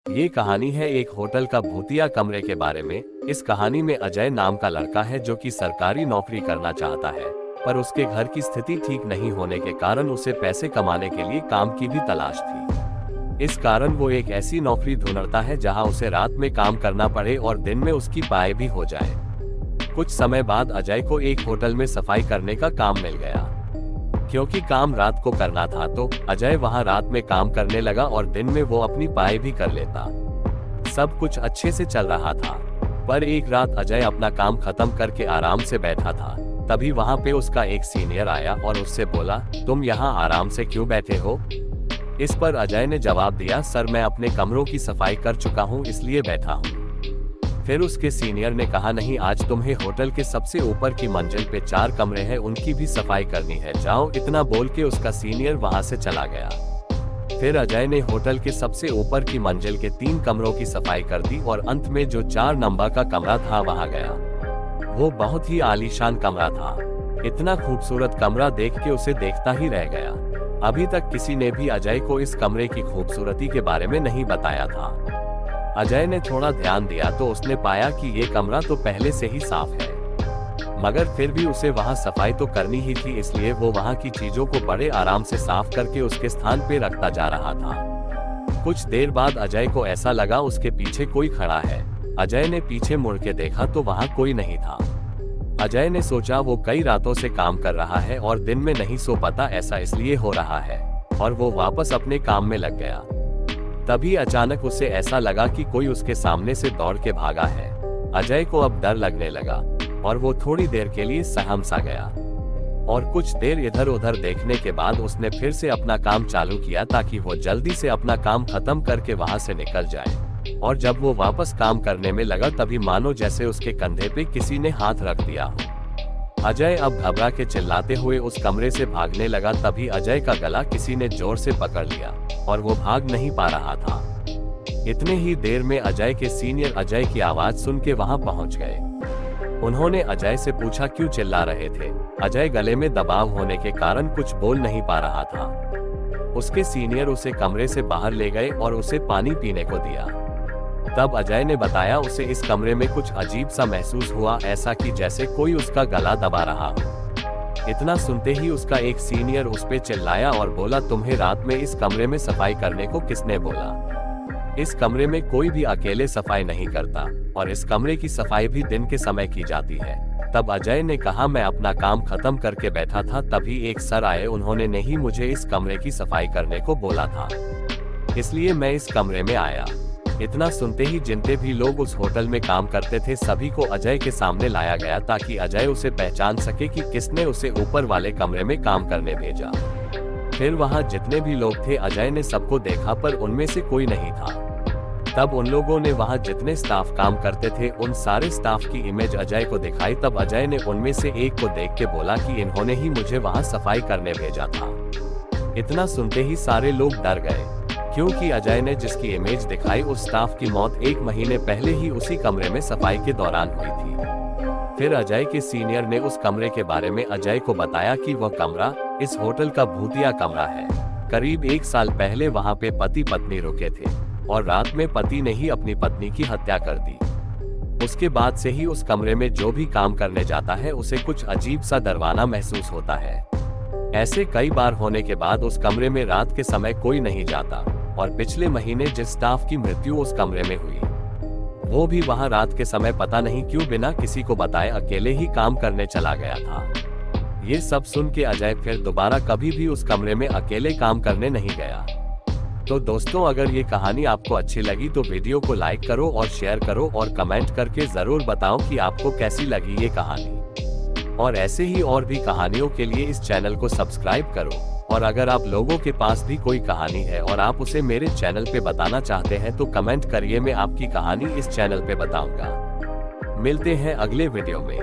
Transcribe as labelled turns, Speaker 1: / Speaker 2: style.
Speaker 1: ये कहानी है एक होटल का भूतिया कमरे के बारे में। इस कहानी में अजय नाम का लड़का है जो कि सरकारी नौकरी करना चाहता है, पर उसके घर की स्थिति ठीक नहीं होने के कारण उसे पैसे कमाने के लिए काम की भी तलाश थी। इस कारण वो एक ऐसी नौकरी ढूंढता है जहां उसे रात में काम करना पड़े और दिन में उसकी पाए भी हो जाए। कुछ समय बाद अजय को एक होटल में सफाई करने का काम मिल गया। क्योंकि काम रात को करना था तो अजय वहां रात में काम करने लगा और दिन में वो अपनी पाए भी कर लेता। सब कुछ अच्छे से चल रहा था, पर एक रात अजय अपना काम खत्म करके आराम से बैठा था। तभी वहां पे उसका एक सीनियर आया और उससे बोला, तुम यहाँ आराम से क्यों बैठे हो? इस पर अजय ने जवाब दिया, सर मैं अपने कमरों की सफाई कर चुका हूँ इसलिए बैठा हूँ। फिर उसके सीनियर ने कहा, नहीं आज तुम्हें होटल के सबसे ऊपर की मंजिल पे 4 कमरे हैं, उनकी भी सफाई करनी है, जाओ। इतना बोल के उसका सीनियर वहां से चला गया। फिर अजय ने होटल के सबसे ऊपर की मंजिल के 3 कमरों की सफाई कर दी और अंत में जो 4 नंबर का कमरा था वहां गया। वो बहुत ही आलीशान कमरा था। इतना खूबसूरत कमरा देख के उसे देखता ही रह गया। अभी तक किसी ने भी अजय को इस कमरे की खूबसूरती के बारे में नहीं बताया था। अजय ने थोड़ा ध्यान दिया तो उसने पाया कि ये कमरा तो पहले से ही साफ है, मगर फिर भी उसे वहां सफाई तो करनी ही थी, इसलिए वो वहां की चीजों को बड़े आराम से साफ करके उसके स्थान पे रखता जा रहा था। कुछ देर बाद अजय को ऐसा लगा उसके पीछे कोई खड़ा है। अजय ने पीछे मुड़ के देखा तो वहां कोई नहीं था। अजय ने सोचा वो कई रातों से काम कर रहा है और दिन में नहीं सो पाता, ऐसा इसलिए हो रहा है, और वो वापस अपने काम में लग गया। तभी अचानक उसे ऐसा लगा कि कोई उसके सामने से दौड़ के भागा है। अजय को अब डर लगने लगा और वो थोड़ी देर के लिए सहम सा गया और कुछ देर इधर उधर देखने के बाद उसने फिर से अपना काम चालू किया ताकि वो जल्दी से अपना काम खत्म करके वहां से निकल जाए। और जब वो वापस काम करने में लगा तभी मानो जैसे उसके कंधे पे किसी ने हाथ रख दिया हो। अजय अब घबरा के चिल्लाते हुए उस कमरे से भागने लगा। तभी अजय का गला किसी ने जोर से पकड़ लिया और वो भाग नहीं पा रहा था। इतने ही देर में अजय के सीनियर अजय की आवाज सुन के वहां पहुंच गए। उन्होंने अजय से पूछा क्यों चिल्ला रहे थे। अजय गले में दबाव होने के कारण कुछ बोल नहीं पा रहा था। उसके सीनियर उसे कमरे से बाहर ले गए और उसे पानी पीने को दिया। तब अजय ने बताया उसे इस कमरे में कुछ अजीब सा महसूस हुआ, ऐसा कि जैसे कोई उसका गला दबा रहा हो। इतना सुनते ही उसका एक सीनियर उस पे चिल्लाया और बोला, तुम्हें रात में इस कमरे में सफाई करने को किसने बोला? इस कमरे में कोई भी अकेले सफाई नहीं करता और इस कमरे की सफाई भी दिन के समय की जाती है। तब अजय ने कहा, मैं अपना काम खत्म करके बैठा था, तभी एक सर आए, उन्होंने नहीं मुझे इस कमरे की सफाई करने को बोला था, इसलिए मैं इस कमरे में आया। इतना सुनते ही जितने भी लोग उस होटल में काम करते थे सभी को अजय के सामने लाया गया ताकि अजय उसे पहचान सके कि किसने उसे ऊपर वाले कमरे में काम करने भेजा। फिर वहां जितने भी लोग थे अजय ने सबको देखा पर उनमें से कोई नहीं था। तब उन लोगों ने वहां जितने स्टाफ काम करते थे उन सारे स्टाफ की इमेज अजय को दिखाई। तब अजय ने उनमें से एक को देख के बोला कि इन्होंने ही मुझे वहां सफाई करने भेजा था। इतना सुनते ही सारे लोग डर गए, क्योंकि अजय ने जिसकी इमेज दिखाई उस स्टाफ की मौत 1 महीने पहले ही उसी कमरे में सफाई के दौरान हुई थी। फिर अजय के सीनियर ने उस कमरे के बारे में अजय को बताया कि वह कमरा इस होटल का भूतिया कमरा है। करीब 1 साल पहले वहां पे पति पत्नी रुके थे और रात में पति ने ही अपनी पत्नी की हत्या कर दी। उसके बाद से ही उस कमरे में जो भी काम करने जाता है उसे कुछ अजीब सा डरावना महसूस होता है। ऐसे कई बार होने के बाद उस कमरे में रात के समय कोई नहीं जाता और पिछले महीने जिस स्टाफ की मृत्यु उस कमरे में हुई वो भी वहां रात के समय पता नहीं क्यों बिना किसी को बताए अकेले ही काम करने चला गया था। ये सब सुन के अजय फिर दोबारा कभी भी उस कमरे में अकेले काम करने नहीं गया। तो दोस्तों, अगर ये कहानी आपको अच्छी लगी तो वीडियो को लाइक करो और शेयर करो और कमेंट करके जरूर बताओ कि आपको कैसी लगी ये कहानी। और ऐसे ही और भी कहानियों के लिए इस चैनल को सब्सक्राइब करो। और अगर आप लोगों के पास भी कोई कहानी है और आप उसे मेरे चैनल पे बताना चाहते हैं तो कमेंट करिए, मैं आपकी कहानी इस चैनल पे बताऊंगा। मिलते हैं अगले वीडियो में।